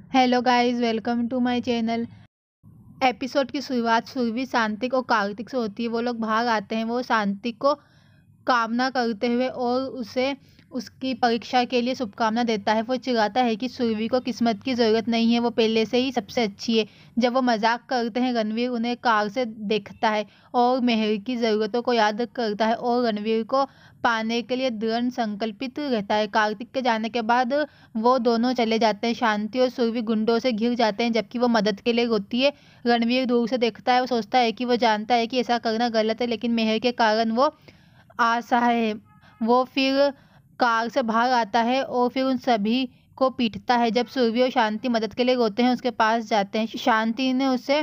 Hello guys, welcome to my channel. Episode की शुरुआत सुरभि, शांतिक और कार्तिक से होती है। वो लोग बाहर आते हैं। वो शांतिक को कामना करते हुए और उसे उसकी परीक्षा के लिए शुभकामना देता है। वो चिढ़ाता है कि सुरभि को किस्मत की ज़रूरत नहीं है, वो पहले से ही सबसे अच्छी है। जब वो मजाक करते हैं, रणवीर उन्हें कार से देखता है और मेहर की ज़रूरतों को याद करता है और रणवीर को पाने के लिए दृढ़ संकल्पित रहता है। कार्तिक के जाने के बाद वो दोनों चले जाते हैं। शांति और सुरभि गुंडों से घिर जाते हैं जबकि वो मदद के लिए रोती है। रणवीर दूर से देखता है। वो सोचता है कि वो जानता है कि ऐसा करना गलत है, लेकिन मेहर के कारण वो असहाय है। वो फिर कार से बाहर आता है और फिर उन सभी को पीटता है। जब सुरभि और शांति मदद के लिए रोते हैं, उसके पास जाते हैं। शांति ने उसे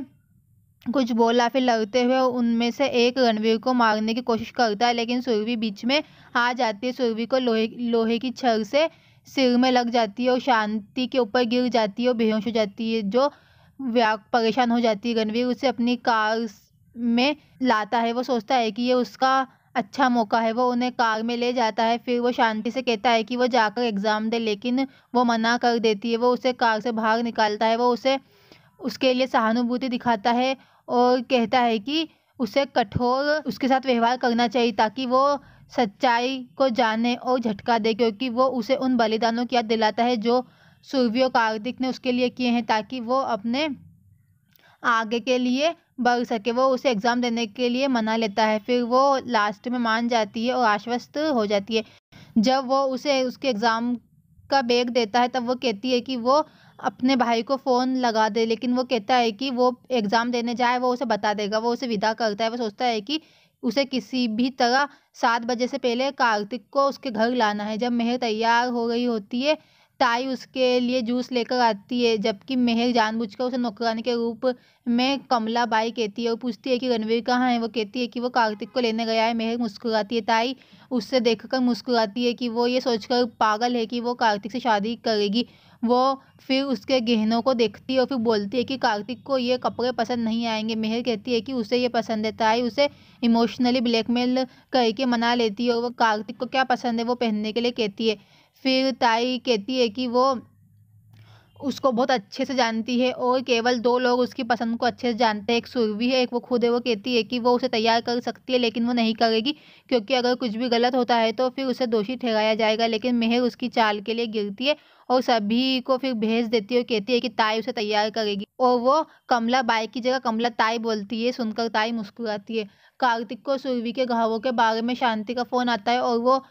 कुछ बोला, फिर लड़ते हुए उनमें से एक रणवीर को मारने की कोशिश करता है, लेकिन सुरभि बीच में आ जाती है। सुरभि को लोहे की छड़ से सिर में लग जाती है और शांति के ऊपर गिर जाती है और बेहोश हो जाती है, जो परेशान हो जाती है। रणवीर उसे अपनी कार में लाता है। वो सोचता है कि ये उसका अच्छा मौका है। वो उन्हें कार में ले जाता है। फिर वो शांति से कहता है कि वो जाकर एग्ज़ाम दे, लेकिन वो मना कर देती है। वो उसे कार से बाहर निकालता है। वो उसे उसके लिए सहानुभूति दिखाता है और कहता है कि उसे कठोर उसके साथ व्यवहार करना चाहिए ताकि वो सच्चाई को जाने और झटका दे, क्योंकि वो उसे उन बलिदानों की याद दिलाता है जो सुरभि और कार्तिक ने उसके लिए किए हैं, ताकि वो अपने आगे के लिए बढ़ सके। वो उसे एग्ज़ाम देने के लिए मना लेता है। फिर वो लास्ट में मान जाती है और आश्वस्त हो जाती है। जब वो उसे उसके एग्ज़ाम का बैग देता है, तब वो कहती है कि वो अपने भाई को फ़ोन लगा दे, लेकिन वो कहता है कि वो एग्ज़ाम देने जाए, वो उसे बता देगा। वो उसे विदा करता है। वो सोचता है कि उसे किसी भी तरह 7 बजे से पहले कार्तिक को उसके घर लाना है। जब मेहर तैयार हो रही होती है, ताई उसके लिए जूस लेकर आती है, जबकि मेहर जानबूझकर उसे नौकरानी के रूप में कमला बाई कहती है और पूछती है कि रणवीर कहाँ है। वो कहती है कि वो कार्तिक को लेने गया है। मेहर मुस्कुराती है। ताई उससे देखकर मुस्कुराती है कि वो ये सोचकर पागल है कि वो कार्तिक से शादी करेगी। वो फिर उसके गहनों को देखती है और फिर बोलती है कि कार्तिक को ये कपड़े पसंद नहीं आएंगे। मेहर कहती है कि उसे ये पसंद है। ताई उसे इमोशनली ब्लैकमेल करके मना लेती है और वो कार्तिक को क्या पसंद है वो पहनने के लिए कहती है। फिर ताई कहती है कि वो उसको बहुत अच्छे से जानती है और केवल 2 लोग उसकी पसंद को अच्छे से जानते हैं, एक सुरभि है, एक वो खुद है। वो कहती है कि वो उसे तैयार कर सकती है, लेकिन वो नहीं करेगी, क्योंकि अगर कुछ भी गलत होता है तो फिर उसे दोषी ठहराया जाएगा। लेकिन मेहर उसकी चाल के लिए गिरती है और सभी को फिर भेज देती है और कहती है कि ताई उसे तैयार करेगी, और वो कमला बाई की जगह कमला ताई बोलती है। सुनकर ताई मुस्कुराती है। कार्तिक को सुरभि के घावों के बारे में शांति का फ़ोन आता है और वो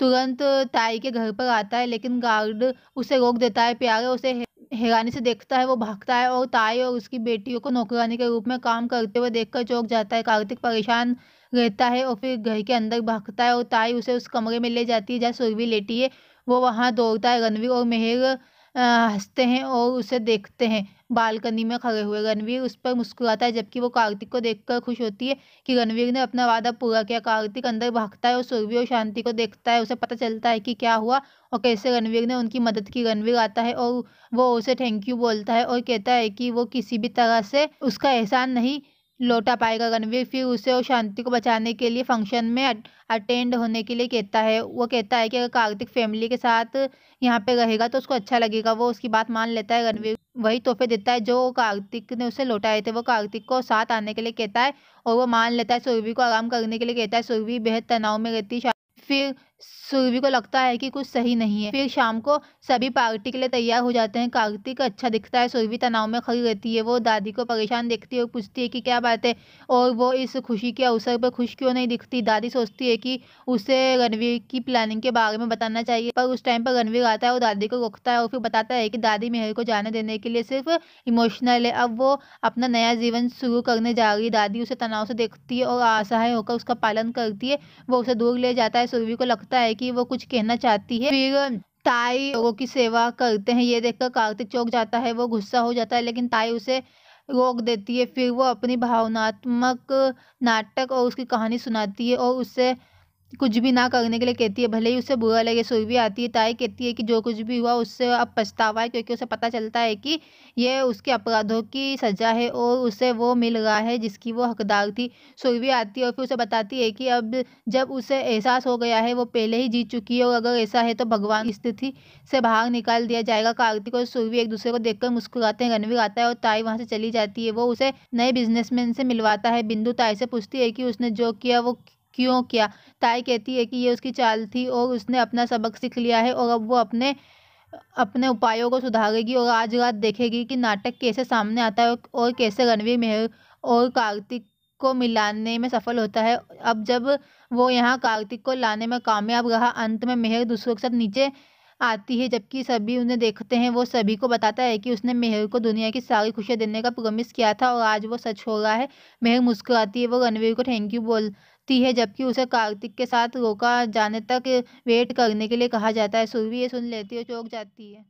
तुरंत ताई के घर पर आता है, लेकिन गार्ड उसे रोक देता है। प्यारे उसे हैरानी से देखता है। वो भागता है और ताई और उसकी बेटियों को नौकरानी के रूप में काम करते हुए देखकर चौंक जाता है। कार्तिक परेशान रहता है और फिर घर के अंदर भागता है और ताई उसे उस कमरे में ले जाती है जहाँ सुरभि लेटी है। वो वहाँ दौड़ता है। रणवीर और मेहर हंसते हैं और उसे देखते हैं बालकनी में खड़े हुए। रणवीर उस पर मुस्कुराता है, जबकि वो कार्तिक को देखकर खुश होती है कि रणवीर ने अपना वादा पूरा किया। कार्तिक अंदर भागता है और सुरभि और शांति को देखता है। उसे पता चलता है कि क्या हुआ और कैसे रणवीर ने उनकी मदद की। रणवीर आता है और वो उसे थैंक यू बोलता है और कहता है कि वो किसी भी तरह से उसका एहसान नहीं लौटा पाएगा। रणवीर फिर उसे और शांति को बचाने के लिए फंक्शन में अटेंड होने के लिए कहता है। वो कहता है कि अगर कार्तिक फैमिली के साथ यहाँ पे रहेगा तो उसको अच्छा लगेगा। वो उसकी बात मान लेता है। रणवीर वही तोहफे देता है जो कार्तिक ने उसे लौटाए थे। वो कार्तिक को साथ आने के लिए कहता है और वो मान लेता है। सुरभि को आराम करने के लिए कहता है। सुरभि बेहद तनाव में रहती है। फिर सुरभि को लगता है कि कुछ सही नहीं है। फिर शाम को सभी पार्टी के लिए तैयार हो जाते हैं। कार्तिक अच्छा दिखता है। सुरभि तनाव में खड़ी रहती है। वो दादी को परेशान देखती है और पूछती है कि क्या बात है और वो इस खुशी के अवसर पर खुश क्यों नहीं दिखती। दादी सोचती है कि उसे रणवीर की प्लानिंग के बारे में बताना चाहिए, पर उस टाइम पर रणवीर आता है और दादी को रोकता है और फिर बताता है कि दादी मेहर को जाने देने के लिए सिर्फ इमोशनल है। अब वो अपना नया जीवन शुरू करने जा रही है। दादी उसे तनाव से देखती है और असहाय होकर उसका पालन करती है। वो उसे दूर ले जाता है। सुरभि को लगता है कि वो कुछ कहना चाहती है। फिर ताई लोगों की सेवा करते हैं ये देखकर कार्तिक चौंक जाता है। वो गुस्सा हो जाता है, लेकिन ताई उसे रोक देती है। फिर वो अपनी भावनात्मक नाटक और उसकी कहानी सुनाती है और उससे कुछ भी ना करने के लिए कहती है, भले ही उसे बुरा लगे। सुरभि आती है, ताई कहती है कि जो कुछ भी हुआ उससे अब पछतावा है, क्योंकि उसे पता चलता है कि ये उसके अपराधों की सजा है और उसे वो मिल रहा है जिसकी वो हकदार थी। सुरभि आती है और फिर उसे बताती है कि अब जब उसे एहसास हो गया है वो पहले ही जीत चुकी है, और अगर ऐसा है तो भगवान की स्थिति से बाहर निकाल दिया जाएगा। कार्तिक और सुरभि एक दूसरे को देखकर मुस्कुराते हैं। रणवीर आता है और ताई वहाँ से चली जाती है। वो उसे नए बिजनेसमैन से मिलवाता है। बिंदु ताई से पूछती है कि उसने जो किया वो क्यों किया। ताई कहती है कि ये उसकी चाल थी और उसने अपना सबक सीख लिया है, और अब वो अपने अपने उपायों को सुधारेगी और आज रात देखेगी कि नाटक कैसे सामने आता है और कैसे रणवीर मेहर और कार्तिक को मिलाने में सफल होता है। अब जब वो यहाँ कार्तिक को लाने में कामयाब रहा, अंत में मेहर दूसरों के साथ नीचे आती है जबकि सभी उन्हें देखते हैं। वो सभी को बताता है कि उसने मेहर को दुनिया की सारी खुशियाँ देने का प्रॉमिस किया था और आज वो सच हो रहा है। मेहर मुस्कुराती है, वो रणवीर को थैंक यू बोलती है जबकि उसे कार्तिक के साथ रोका जाने तक वेट करने के लिए कहा जाता है। सुरभि ये सुन लेती है और चौंक जाती है।